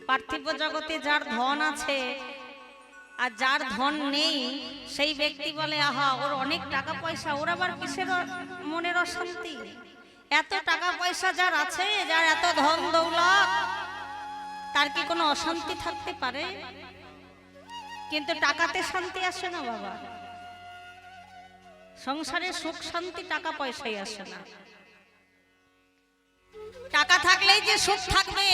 পার্থিব জগতে যার ধন আছে আর যার ধন নেই সেই ব্যক্তি বলে আহা ওর অনেক টাকা পয়সা, ওর আবার কিসের মনের অশান্তি? এত টাকা পয়সা যার আছে, যার এত ধন দৌলত, তার কি কোনো অশান্তি থাকতে পারে? কিন্তু টাকাতে শান্তি আসে না বাবা, সংসারে সুখ শান্তি টাকা পয়সাই আসে না। টাকা থাকলেই যে সুখ থাকবে,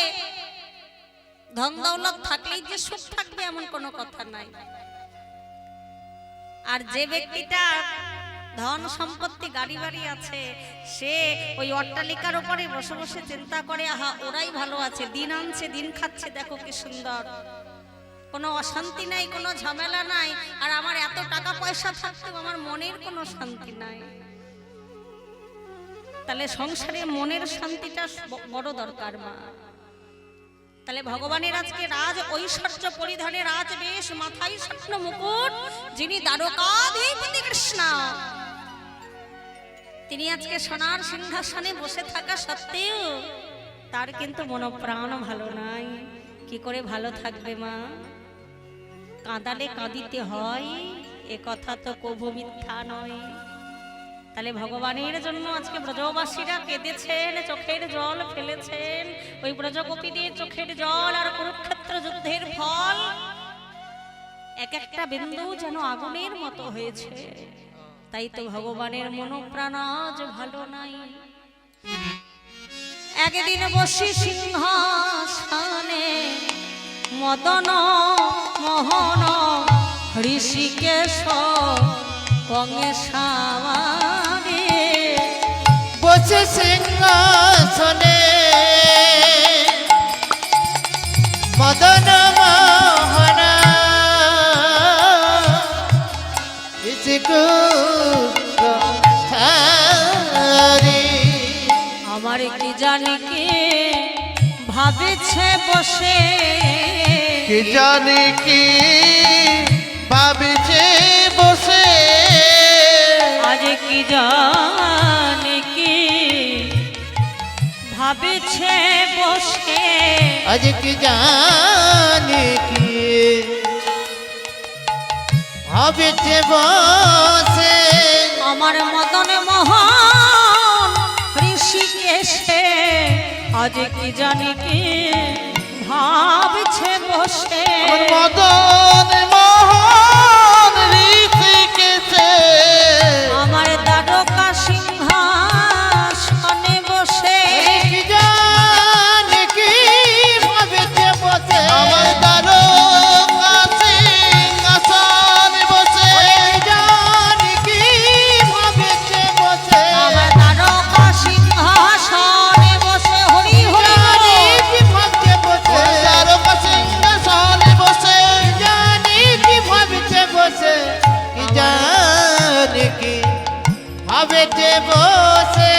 ধন দৌলত থাকলেই যে সুখ থাকবে এমন কোনো কথা নাই। আর যে ব্যক্তিটা ধন সম্পত্তি গাড়ি বাড়ি আছে, সে ওই অট্টালিকার উপরে বসে বসে চিন্তা করে আহা ওরাই ভালো আছে, দিন আনছে দিন খাচ্ছে, দেখো কি সুন্দর, কোনো অশান্তি নাই, কোনো ঝামেলা নাই। আর আমার এত টাকা পয়সা থাকতেও আমার মনের কোনো শান্তি নাই। তাহলে সংসারে মনের শান্তিটা বড় দরকার মা। তাহলে ভগবানের আজকে রাজ ঐশ্বর্য পরিধানে রাজ বেশ, মাথায় স্বর্ণ মুকুট, যিনি দ্বারকাধীপতি কৃষ্ণ, তিনি আজকে সোনার সিংহাসনে বসে থাকা সত্ত্বেও তার কিন্তু মনপ্রাণ ভালো নাই। কি করে ভালো থাকবে মা? কাঁদালে কাঁদিতে হয়, এ কথা তো কবু মিথ্যা নয়। তাহলে ভগবানের জন্য আজকে ব্রজবাসীরা কেঁদেছেন, চোখের জল ফেলেছেন। ওই ব্রজগোপীদের চোখের জল আর কুরুক্ষেত্র যুদ্ধের ফল এক একটা বিন্দু যেন আগুনের মতো হয়েছে। তাই তো ভগবানের মনোপ্রাণ আজ ভালো নাই। একদিন বসি সিংহাসনে মদন মোহন ঋষিকেশ কংসাবারে বসে সিংহাসনে মদন মোহন আমার কি জানি কি ভাবেছে বসে, কি জানি কি ভাবেছে বসে, আজ কি জানি কি ভাবেছে বসে, আজ কি জানি কি ভাবেছে বসে। আমার মদন মোহন ঋষিকেশে আজ কি জানি কি ভাবছে বসে। মদন মোহন ঋষিকেশে আমার দ্বারকা সিংহাসনে বসে, কি জানি কি ভাবেছে বসে। আমার দ্বারকা সিংহাসনে বসে, কি জানি কি ভাবেছে বসে। আমার দ্বারকা সিংহাসনে বসে, হরি হরি হরি কি ভাবছে বসে। দ্বারকা সিংহাসনে বসে, কি জানি কি ভাবেছে বসে। কি জানি কি ভাবেছে বসে।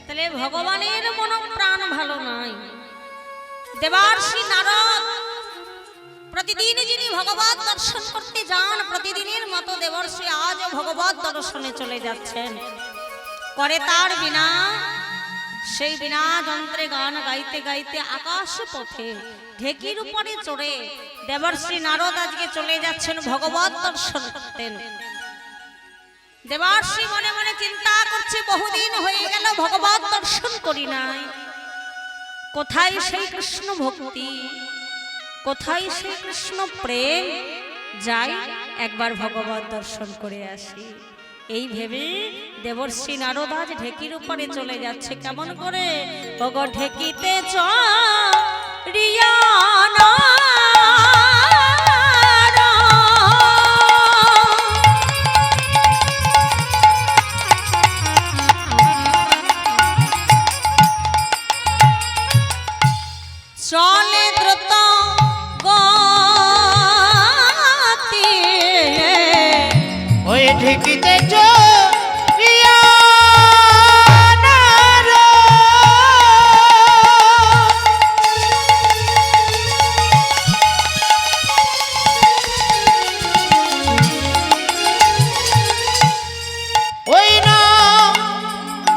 তাহলে ভগবানের মন প্রাণ ভালো নাই। দেবার্ষি নারদ প্রতিদিন যিনি ভগবত দর্শন করতে যান, প্রতিদিনের মতো দেবর্ষি আজও ভগবত দর্শনে চলে যাচ্ছেন। করে তার বিনা, সেই বিনা যন্ত্রে গান গাইতে গাইতে আকাশ পথে ঢেকির উপরে চড়ে দেবর্ষি নারদ আজকে চলে যাচ্ছেন ভগবত দর্শন করতেন। দেবর্ষি মনে মনে চিন্তা করছে বহুদিন হয়ে গেল ভগবত দর্শন করি নাই, কোথায় সেই কৃষ্ণ ভক্তি, কোথায় সেই কৃষ্ণ প্রেম, যাই একবার ভগবত দর্শন করে আসি। এই ভেবে দেবর্ষি নারদ আজ ঢেকির উপরে চলে যাচ্ছে। কেমন করে? ওগো ঢেকিতে চড়িয়ানা চলে দ্রুত গতি, ওই ঢেকিতে ওই না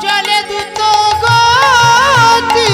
চলে দ্রুত গতি,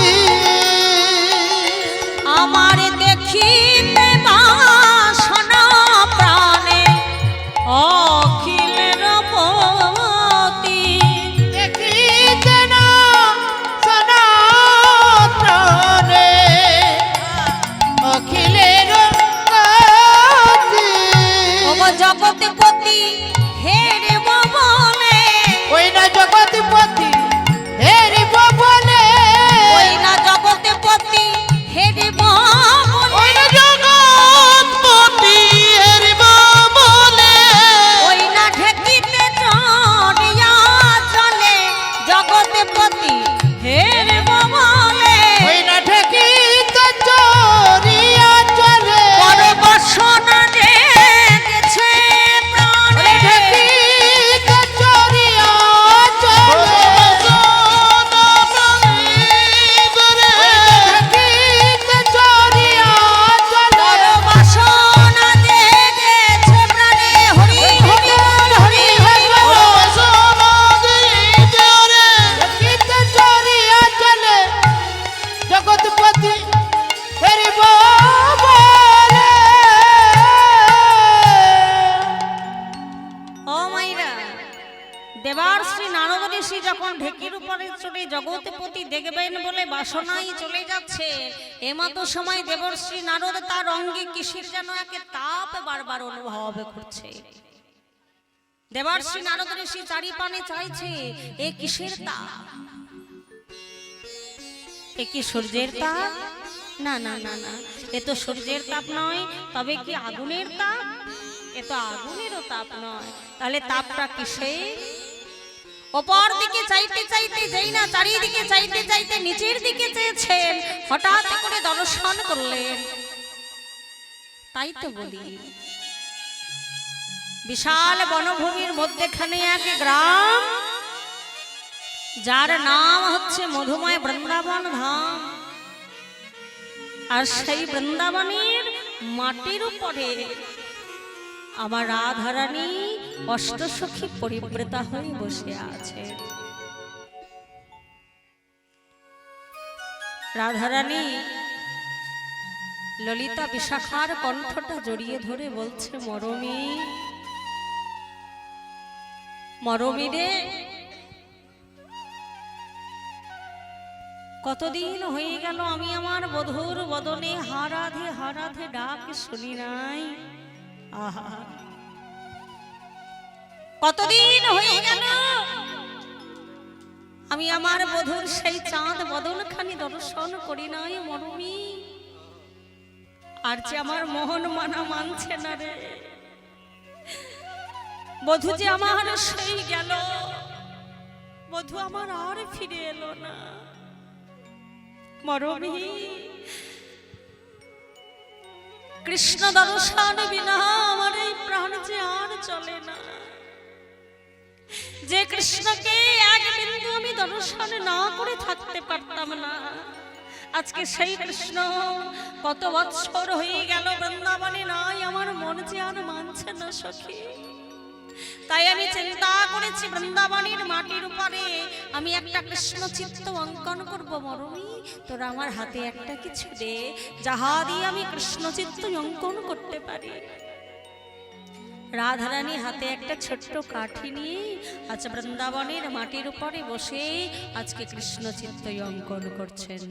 বাসনায় চলে যাচ্ছে। এমতো সময় দেবর্ষি নারদ তার অঙ্গে কিসের যেন একে তাপ বারবার অনুভব করছে। দেবর্ষি নারদ ঋষি চারিপানে চাইছে এ কিসের তাপ, এ কি সূর্যের তাপ? না না না না, এ তো সূর্যের তাপ নয়। তবে কি আগুনের তাপ? এ তো আগুনেরও তাপ নয়। তাহলে তাপটা কিসে? অপর দিকে চাইতে চাইতে যেই না চারিদিকে চাইতে চাইতে নিচের দিকে চেয়েছেন, হঠাৎ করে দর্শন করলেন। তাই তো বলি, বিশাল বনভূমির মধ্যেখানে এক গ্রাম, যার নাম হচ্ছে মধুময় বৃন্দাবন ধাম। আর সেই বৃন্দাবনের মাটির উপরে আমার রাধারানী অষ্টসখী পরিব্রতা হয়ে বসে আছে। রাধারানী ললিতা বিশাখার কণ্ঠটা জড়িয়ে ধরে বলছে, মরমী মরমী রে, কতদিন হয়ে গেল আমি আমার বধূর বদনে হারাধে হারাধে ডাক শুনি নাই। আহা, কতদিন হয়ে গেল আমি আমার বধূর সেই চাঁদ বদনখানি দর্শন করি নাই মরমী। আর যে আমার মোহন মানা মানছে না রে, বধূ যে আমার সেই গেল, বধূ আমার আর ফিরে এলো না মরমী। কৃষ্ণ দর্শন বিনা আমার এই প্রাণ যে আর চলে না। যে কৃষ্ণকে এক বিন্দু আমি দর্শন না করে থাকতে পারতাম না, আজকে সেই কৃষ্ণ কত বৎসর হয়ে গেল বৃন্দাবনে নাই, আমার মন যে আর মানছে না সখী। তাই আমি চিন্তা করেছি বৃন্দাবনের মাটির উপরে আমি একটা কৃষ্ণ চিত্র অঙ্কন করব মরমী। তোরা আমার হাতে একটা কিছু দে, যাহা দিয়ে আমি কৃষ্ণ চিত্র অঙ্কন করতে পারি। রাধারানী হাতে একটা ছোট্ট কাঠি নিয়ে আজ বৃন্দাবনের মাটির উপরে বসে আজকে কৃষ্ণ চিত্র অঙ্কন করছেন।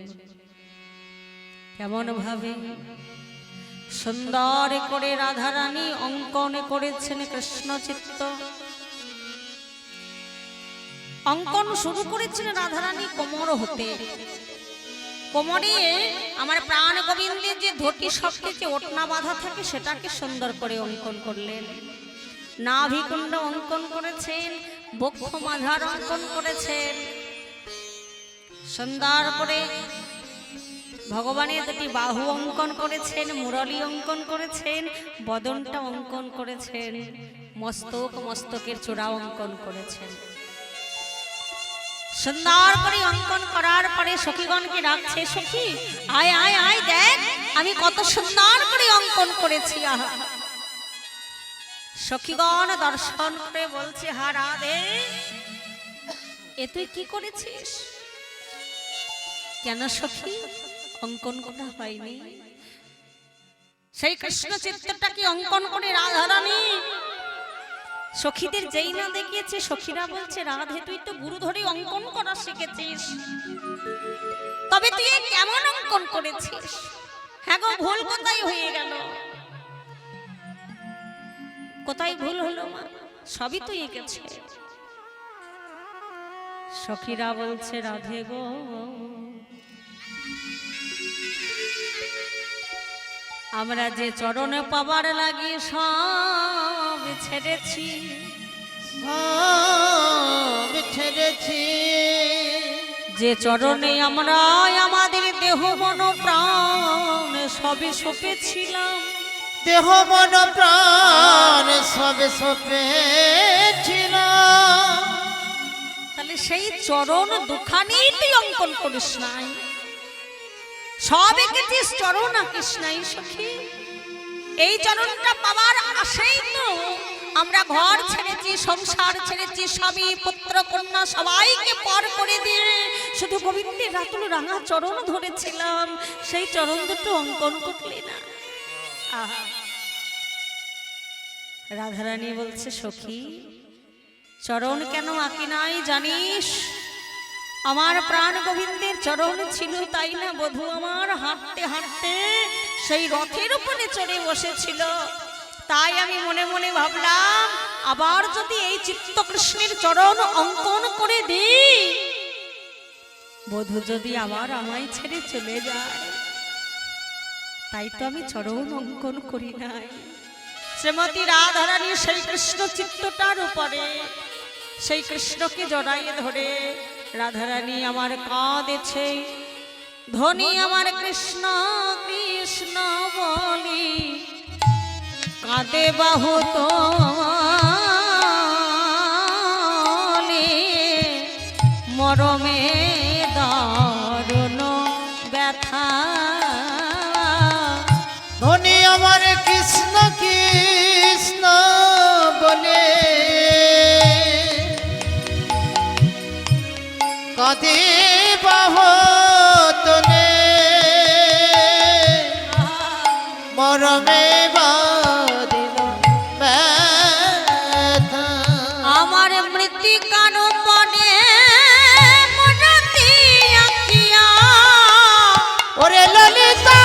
কেমন ভাবে সুন্দর করে রাধারানী অঙ্কন করেছেন কৃষ্ণ চিত্র। অঙ্কন শুরু করেছেন রাধারানী কোমর হতে। কোমরে আমার প্রাণ গোবিন্দের যে ধটি শক্তি যে ওটনা বাঁধা থাকে সেটাকে সুন্দর করে অঙ্কন করলেন। নাভিকুণ্ড অঙ্কন করেছেন, বক্ষ মাঝার অঙ্কন করেছেন, সুন্দর করে ভগবানের দুটি বাহু অঙ্কন করেছেন, মুরলী অঙ্কন করেছেন, বদনটা অঙ্কন করেছেন, মস্তক মস্তকের চূড়া অঙ্কন করেছেন। সুন্দর করে অঙ্কন করার পরে সখীগণকে ডাকছে, সখী আয় আয় আয় দেখ আমি কত সুন্দর করে অঙ্কন করেছি। আহা, সখীগণ দর্শন করে বলছে, হা রাধে এ তুই কি করেছিস? কেন সখী অঙ্কন করা হয়নি? সেই কৃষ্ণ চিত্রটাকে অঙ্কন করে রাধারানী সখীদের যেই না দেখিয়েছে, সখীরা বলছে, রাধে তুই তো গুরু ধরে অঙ্কন করা শিখেছিস, তবে তুই কেমন অঙ্কন করেছিস? হ্যাঁ গো, ভুল কোথায় হয়ে গেল? কোথায় ভুল হলো মা? সবই তো এঁকেছে। সখীরা বলছে, রাধে গো আমরা যে চরণ পাবার লাগি সব ছেড়েছি, ছেড়েছি, যে চরণে আমরা আমাদের দেহ মন প্রাণ সবে সপেছিলাম, দেহ মন প্রাণ সবে সপেছিলাম। তাহলে সেই চরণ দুখানি তুই অঙ্কন করিস নাই, সব এঁকেছিস চরণ আঁকিস নাই সখী। এই চরণটা পাওয়ার আশাই তো আমরা ঘর ছেড়েছি, সংসার ছেড়েছি, স্বামী পুত্র কন্যা সবাইকে পর করে দিয়ে শুধু গোবিন্দের রাতুল রাঙা চরণ ধরেছিলাম, সেই চরণ দুটো অঙ্কন করলে না। আহা, রাধারানী বলছে, সখী চরণ কেন আঁকি নাই জানিস? আমার প্রাণ গোবিন্দের চরণ ছিল, তাই না বধূ আমার? হাঁটতে হাঁটতে সেই রথের উপরে চড়ে বসেছিল। তাই আমি মনে মনে ভাবলাম, আবার যদি এই চিত্তকৃষ্ণের চরণ অঙ্কন করে দিই, বধূ যদি আবার আমায় ছেড়ে চলে যায়। তাই তো আমি চরণ অঙ্কন করি নাই। শ্রীমতী রাধারানী সেই কৃষ্ণ চিত্তটার উপরে সেই কৃষ্ণকে জড়াইয়ে ধরে রাধারানী আমার কাঁদেছে। ধ্বনি আমার কৃষ্ণ কৃষ্ণ বলি কাঁদে বাহু তলে, মরমে দারুণ ব্যথা। ধনী আমার কৃষ্ণ কৃষ্ণ বলে কাঁদে বাহু তলে, মরমে বাঁধিল ব্যথা। আমার মৃত্তিকার পনে মনতি আঁকিয়া, ওরে ললিতা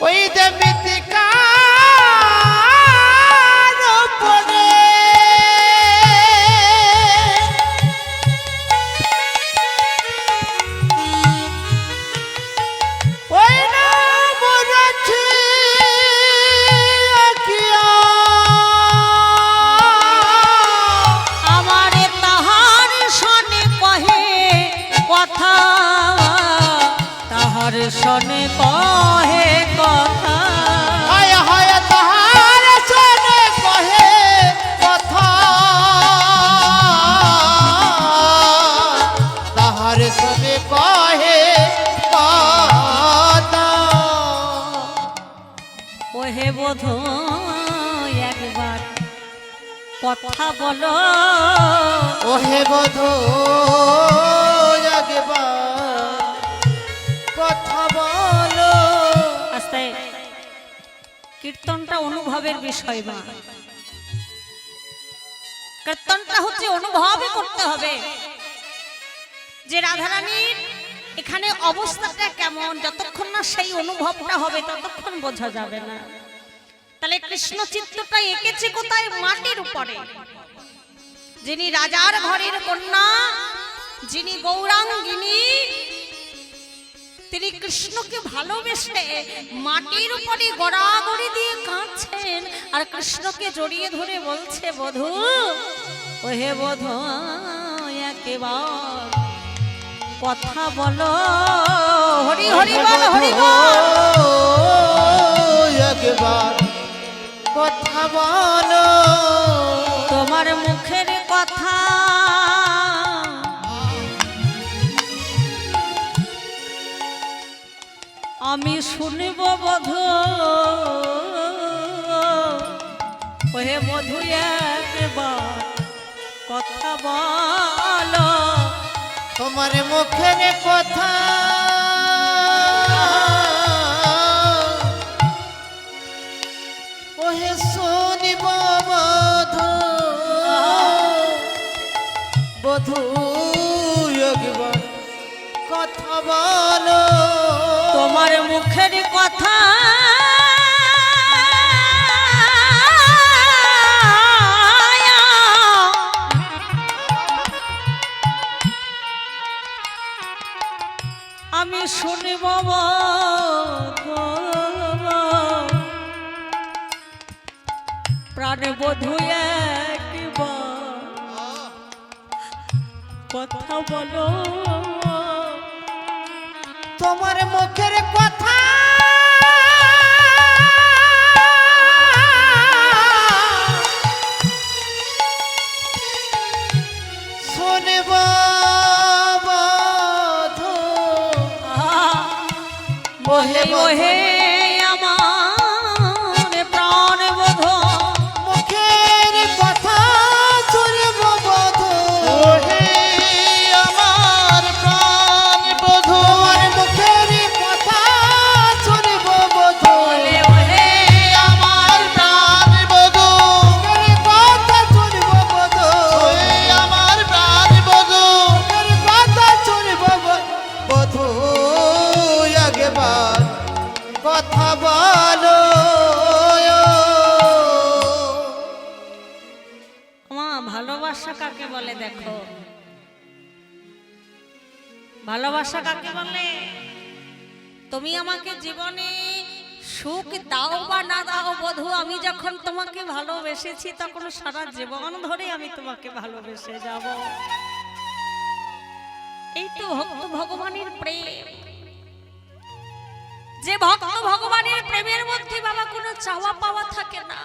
ওই দেবিতিকার উপরে ওই নাম রাখি আঁকিয়া, আমারে তাহার শনে কহে কথা, তাহার শনে কহে কথা। হায় হায় তাহার শোনে কহে কথা, তাহার শোনে কহে কথা। ওহে বধূ একবার কথা বলো, ওহে বধূ একবার কথা বলো। আস্তে কীর্তনটা অনুভবের বিষয় না, কীর্তনটা হচ্ছে অনুভবই করতে হবে যে রাধারানীর এখানে অবস্থাটা কেমন। যতক্ষণ না সেই অনুভবটা হবে ততক্ষণ বোঝা যাবে না। তাহলে কৃষ্ণ চিত্তটা এঁকেছে কোথায়? মাটির উপরে। যিনি রাজার ঘরের কন্যা, যিনি গৌরাঙ্গিনী, তিনি কৃষ্ণকে ভালোবেসে মাটির উপরে গড়াগড়ি দিয়ে কাঁদছেন আর কৃষ্ণকে জড়িয়ে ধরে বলছে, বধূ ওহে বধূ একেবার কথা বলো। হরি হরি বল, হরি বল। একবার কথা বলো। তোমার মুখের কথা আমি শুনব বধূ, ওহে বধূ একবার কথা বলো। তোমার মুখের কথা ওহে শুনিব বধূ, বধূ একবার কথা বলো। তোমার মুখের কথা আমি শুনব প্রাণ বধূ একবার কথা বলো। তোমার মুখের কথা শুনব বধূ, ওহে ওহে আমার প্রাণ বধূ, মুখের কথা শুনব বধূ, ওহে আমার বলো। মা ভালোবাসা কাকে বলে দেখো, ভালোবাসা কাকে বলে? তুমি আমাকে জীবনে সুখ দাও বা না দাও বধূ, আমি যখন তোমাকে ভালোবেসেছি তখন সারা জীবন ধরে আমি তোমাকে ভালোবেসে যাব। এই তো ভক্ত ভগবানের প্রেম। যে ভক্ত ভগবানের প্রেমের মধ্যে বাবা কোনো চাওয়া পাওয়া থাকে না।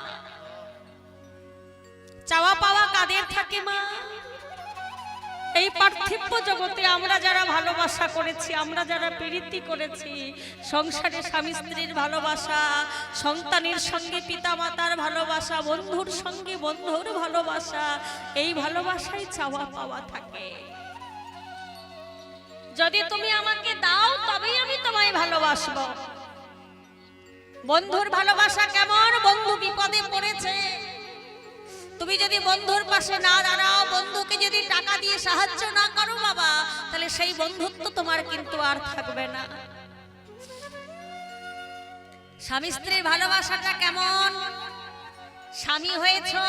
চাওয়া পাওয়া কাদের থাকে মা? এই পার্থিব জগতে আমরা যারা ভালোবাসা করেছি, আমরা যারা প্রীতি করেছি, সংসারে স্বামী স্ত্রীর ভালোবাসা, সন্তানের সঙ্গে পিতা মাতার ভালোবাসা, বন্ধুর সঙ্গে বন্ধুর ভালোবাসা, এই ভালোবাসাই চাওয়া পাওয়া থাকে। যদি তুমি আমাকে দাও তবেই আমি তোমায় ভালোবাসবো। বন্ধুর ভালোবাসা কেমন? বন্ধু বিপদে পড়েছে, তুমি যদি বন্ধুর পাশে না দাঁড়াও, বন্ধুকে যদি টাকা দিয়ে সাহায্য না করো বাবা, তাহলে সেই বন্ধুত্ব তোমার কিন্তু আর থাকবে না। স্বামী স্ত্রীর ভালোবাসাটা কেমন? স্বামী হয়েছো,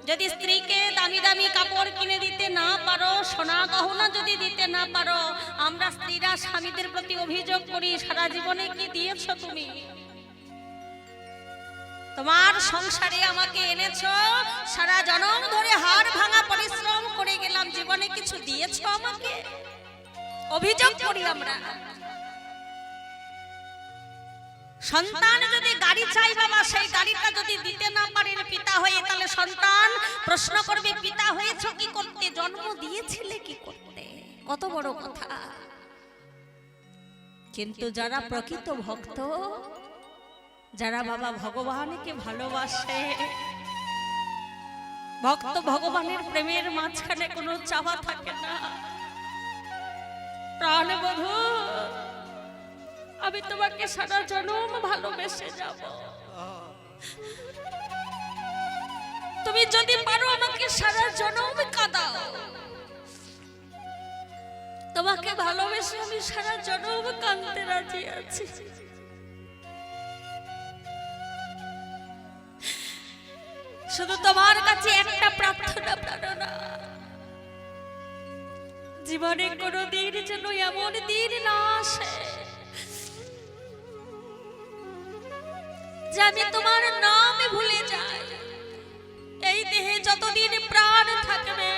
যদি স্ত্রীকে দামি দামি কাপড় কিনে দিতে না পারো, সোনা গহনা যদি দিতে না পারো, আমরা স্ত্রীরা স্বামীদের প্রতি অভিযোগ করি, সারা জীবনে কি দিয়েছো তুমি? তোমার সংসারে আমাকে এনেছো, সারা জনম ধরে হাড় ভাঙা পরিশ্রম করে গেলাম, জীবনে কিছু দিয়েছো আমাকে? অভিযোগ করি আমরা। সন্তান যদি গাড়ি চাই বাবা, সেই গাড়িটা যদি দিতে না পারে পিতা হয়ে, তাহলে সন্তান প্রশ্ন করবে পিতা হয়েছো কি করতে, জন্ম দিয়েছিলে কি করতে? কত বড় কথা। কিন্তু যারা প্রকৃত ভক্ত, যারা বাবা ভগবানকে ভালোবাসে, ভক্ত ভগবানের প্রেমের মাঝখানে কোনো চাওয়া থাকে না। প্রাণ বধূ, আমি তোমাকে সারা জনম ভালোবেসে যাব। তুমি যদি পারো আমাকে সারা জনম কাঁদাও, তোমাকে ভালোবেসে আমি সারা জনম কাঁদতে রাজি আছি। শুধু তোমার কাছে একটা প্রার্থনা, প্রার্থনা, জীবনে কোনো দিন যেন এমন দিন না আসে যে আমি তোমার নাম ভুলে যাই। এই দেহে যতদিন প্রাণ থাকবে,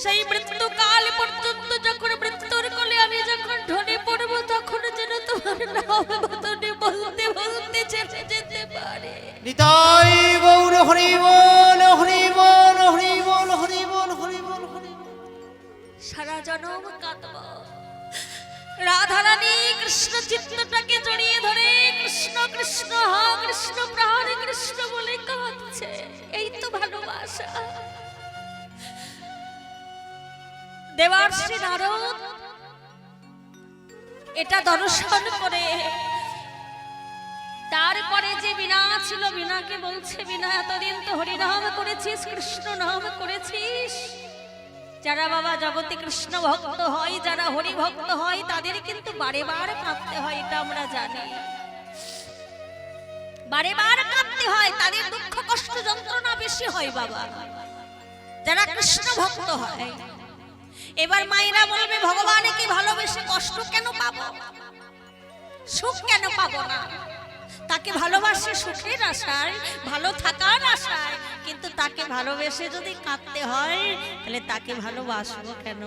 সেই মৃত্যুকাল পর্যন্ত যখন মৃত্যুর কোলে আমি যখন ঢলে পড়ব, তখন যেন তোমার নাম বলতে বলতে বলতে চলে যেতে পারে। নিতাই গৌর হরি বল, হরি বল, হরি বল, হরি বল, হরি বল, হরি বল। সারা জনম কাঁদব। রাধারানী কৃষ্ণ চিত্তটাকে জড়িয়ে ধরে কৃষ্ণ কৃষ্ণ হা কৃষ্ণ প্রাণ কৃষ্ণ বলে কাঁদছে। এই তো ভালোবাসা। দেবার্ষি নারদ এটা দর্শন করে, তারপরে যে বীণা ছিল, বীণাকে বলছে, বীণা এতদিন তো হরিনাম করেছিস, কৃষ্ণ নাম করেছিস। যারা বাবা জগতে কৃষ্ণ ভক্ত হয়, যারা হরি ভক্ত হয়, তাদের কিন্তু বারে বার কাঁদতে হয়, এটা আমরা জানি। বারে বার কাঁদতে হয়, তাদের দুঃখ কষ্ট যন্ত্রণা বেশি হয় বাবা, যারা কৃষ্ণ ভক্ত হয়। এবার মায়েরা বলবে, ভগবানকে ভালোবেসে কষ্ট কেন পাবো, সুখ কেন পাবো না? তাকে ভালোবাসে সুখের আশায়, ভালো থাকার আশায়, কিন্তু তাকে ভালোবেসে যদি কাঁদতে হয়, তাহলে তাকে ভালোবাসবো কেন?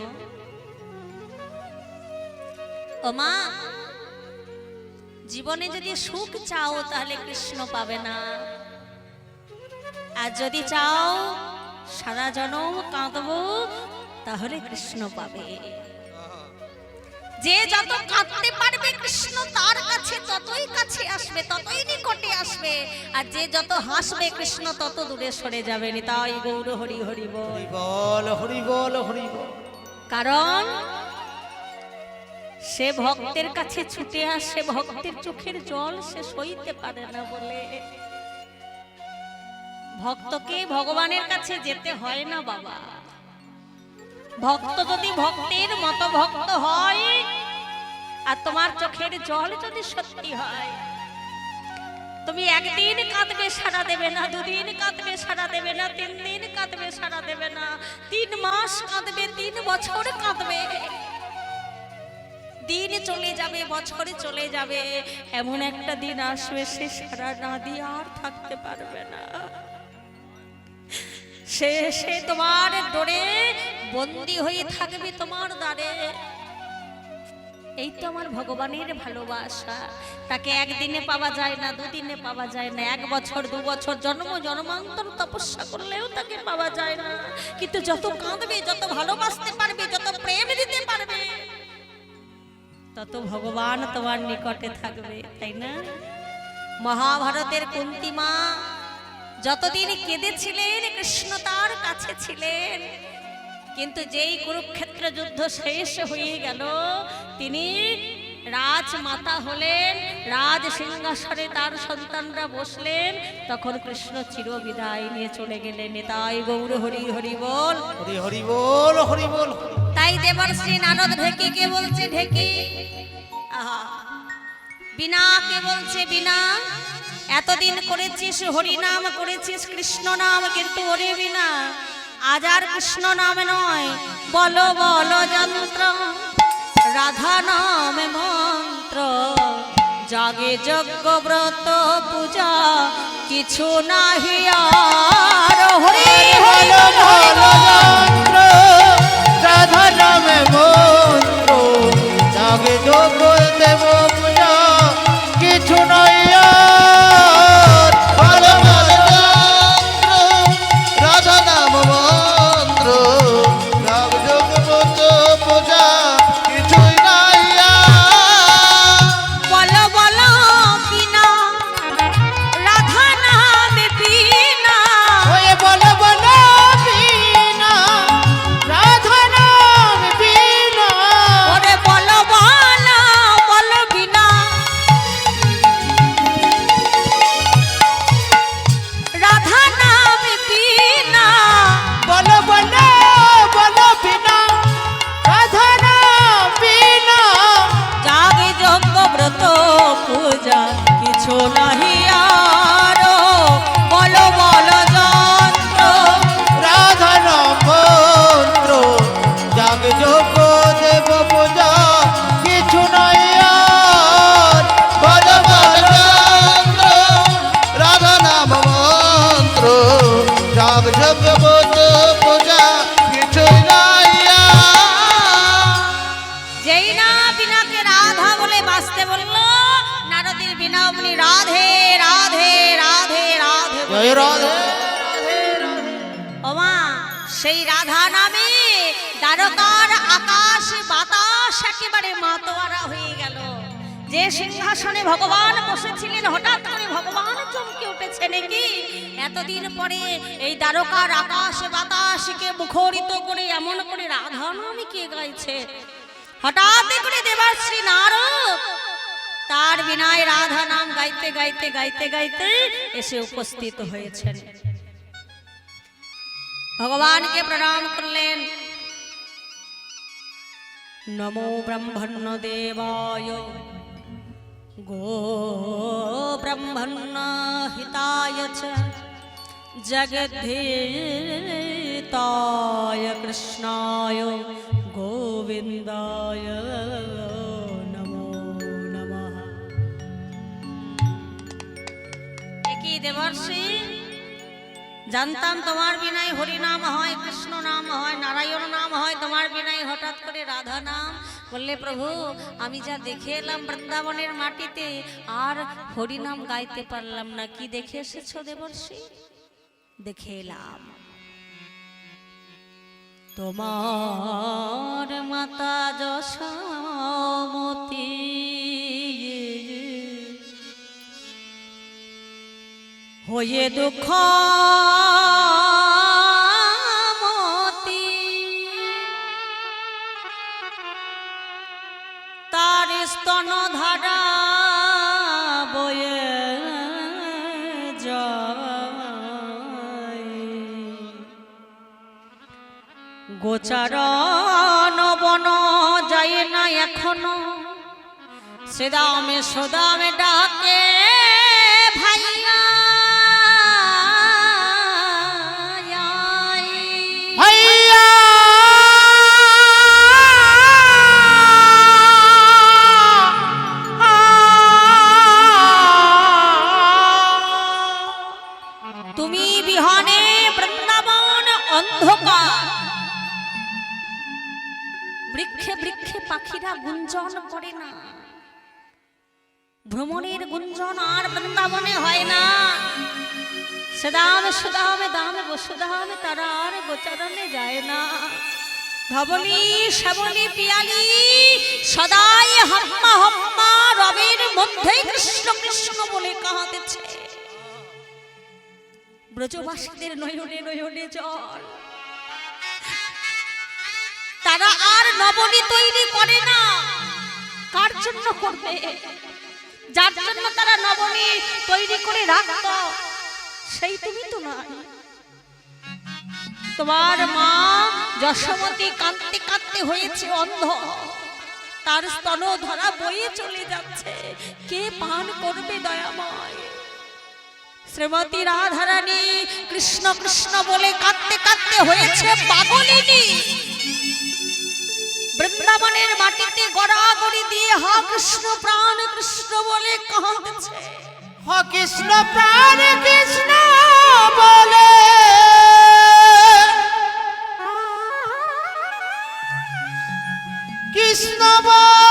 ও মা, জীবনে যদি সুখ চাও তাহলে কৃষ্ণ পাবে না, আর যদি চাও সারা জনম কাঁদবো তাহলে কৃষ্ণ পাবে। যে যত কাঁদতে পারবে কৃষ্ণ তার কাছে ততই কাছে আসবে, ততই নিকটে আসবে, আর যে যত হাসবে কৃষ্ণ তত দূরে সরে যাবে। নিতাই গৌর হরি হরি বল, হরি বল, হরি বল, হরি বল। কারণ সে ভক্তের কাছে ছুটে আসে, ভক্তের চোখের জল সে সইতে পারে না বলে। ভক্তকে ভগবানের কাছে যেতে হয় না বাবা। ভক্ত যদি ভক্তের মতো ভক্ত হয়, আর তোমার চোখের জল যদি সত্যি হয়, তুমি একদিন কাঁদবে সারা দেবে না, দুদিন কাঁদবে সারা দেবে না, 3 দিন কাঁদবে সারা দেবে না, 3 মাস কাঁদবে, 3 বছর কাঁদবে, দিন চলে যাবে, বছর চলে যাবে, এমন একটা দিন আসবে সে সারা না দিয়ে আর থাকতে পারবে না। সে তোমার ডোরে বন্দী হয়ে থাকবে, তোমার দ্বারে। এই তো আমার ভগবানের ভালোবাসা। তাকে একদিনে পাওয়া যায় না, দুদিনে পাওয়া যায় না, 1 বছর 2 বছর জন্মান্তর তপস্যা করলেও তাকে পাওয়া যায় না। কিন্তু যত কাঁদবে, যত ভালোবাসতে পারবে, যত প্রেম দিতে পারবে, তত ভগবান তোমার নিকটে থাকবে, তাই না? মহাভারতের কুন্তী মা যতদিন কেঁদেছিলেন, কৃষ্ণ তার কাছে ছিলেন, কিন্তু যেই কুরুক্ষেত্র যুদ্ধ শেষ হয়ে গেল, তিনি রাজমাতা হলেন, রাজ সিংহাসনে তার সন্তানরা বসলেন, তখন কৃষ্ণ চিরবিদায় নিয়ে চলে গেলেন। নিতাই গৌর হরি হরি বল, হরি হরি বল, হরি বল। তাই দেবর্ষি নারদ ঢেকিকে বলছে ঢেকি, আহা, বিনাকে বলছে বিনা, এতদিন করেছিস হরিনাম, করেছিস কৃষ্ণ নাম, কিন্তু ওরে বিনা আজ আর কৃষ্ণ নাম নয়, বলো বলো যন্ত্র, রাধা নাম মন্ত্র, জাগে যজ্ঞ ব্রত পূজা কিছু নাহি আর। হরি হরি যন্ত্র, রাধা নামে মন্ত্র, জাগে যজ্ঞ দেব পূজা কিছু নয় আর। ভালো ভালো যন্ত্র, রাধা নাম মন্ত্র, রাগ যজ্ঞ পূজা কিছুই নাই আর। বলো বলো বিনা, রাধা নাম বিনা, ওয়ে বলো বলো বিনা, রাধা নাম বিনা। ওরে বলো বলো বলো বিনা, রাধা নাম বিনা, বলো বলো বলো বিনা, রাধা নাম বিনা। জাগে যজ্ঞ ব্রত পূজা কিছু নাহি আর। বলো বলো যন্ত্র, রাধা নাম মন্ত্র, জাগ যোগ দেব পূজা কিছু নাই আর। বলো বলো যন্ত্র, রাধা নাম মন্ত্র, জাগ যোগ পূজা কিছুই নাই আর। যেই না বিনাকে রাধা বলে বাঁচতে বললো, নারদের বিনা অমনি রাধে রাধে রাধে রাধে বলে জয় রাধে। ওমা, সেই রাধা নামে দ্বারকার আকাশ বাতাস একেবারে মাতোয়ারা হয়ে গেল। যে সিংহাসনে ভগবান বসেছিলেন, হঠাৎ করে ভগবান চমকে উঠেছে নাকি। এতদিন পরে এই দ্বারকার আকাশ বাতাসকে মুখরিত করে এমন করে রাধা নামে কে গাইছে। হঠাৎ করে দেবাশ্রী নারদ তার বিনায় রাধা নাম গাইতে গাইতে গাইতে গাইতে এসে উপস্থিত হয়েছেন। ভগবানকে প্রণাম করলেন। নমো ব্রহ্মণ্য দেবায় গো ব্রহ্মণ্য হিতায় চ জগদ্ধিতায় কৃষ্ণায় গোবিন্দায় নমো নমঃ। একই দেবর্ষি, জানতাম তোমার বিনাই হরি নাম হয়, কৃষ্ণ নাম হয়, নারায়ণ নাম হয়, তোমার বিনাই হঠাৎ করে রাধা নাম বললে। প্রভু, আমি যা দেখে এলাম বৃন্দাবনের মাটিতে, আর হরি নাম গাইতে পারলাম না। কি দেখে এসেছো দেবর্ষি? দেখে এলাম তোমার মাতা যশোমতী হয়ে দুঃখ মতি, তার স্তন ধারা বয়ে যায়, গোচারণ বন যায় না এখনো, শ্রীদামে সুদামে ডাকে ভাইয়া ভাইয়া তুমি বিহনে বৃন্দাবন অন্ধকার, বৃক্ষে বৃক্ষে পাখিরা গুঞ্জন করে না, ভ্রমণের গুঞ্জন আর বৃন্দাবনে হয় না। সদামে সুদামে দামে বসুদামে তারা আর গোচরণে যায় না। ধবলি শ্যামলি পিয়ালি সদাই হাম্মা হাম্মা রবের মধ্যে কৃষ্ণ কৃষ্ণ বলে কাঁদেছে। ব্রজবাসীদের নয়নে নয়নে জল, তারা আর নবনী তৈরি করে না। কার জন্য করবে? যার জন্য তারা নবনী তৈরি করে রাখত সেই তুমি তো নাই। তোমার মা যশোমতী কাঁদতে কাঁদতে হয়েছে অন্ধ, তার স্তন ধরা বয়ে চলে যাচ্ছে, কে পান করবে দয়াময়? শ্রীমতী রাধারানী কৃষ্ণ কৃষ্ণ বলে কাঁদতে কাঁদতে হয়েছে পাগলিনী। বৃন্দাবনের মাটিতে গড়াগড়ি দিয়ে হা কৃষ্ণ প্রাণ কৃষ্ণ বলে কাঁদছে। হ কৃষ্ণ প্রাণ কৃষ্ণ বলে কৃষ্ণ বলে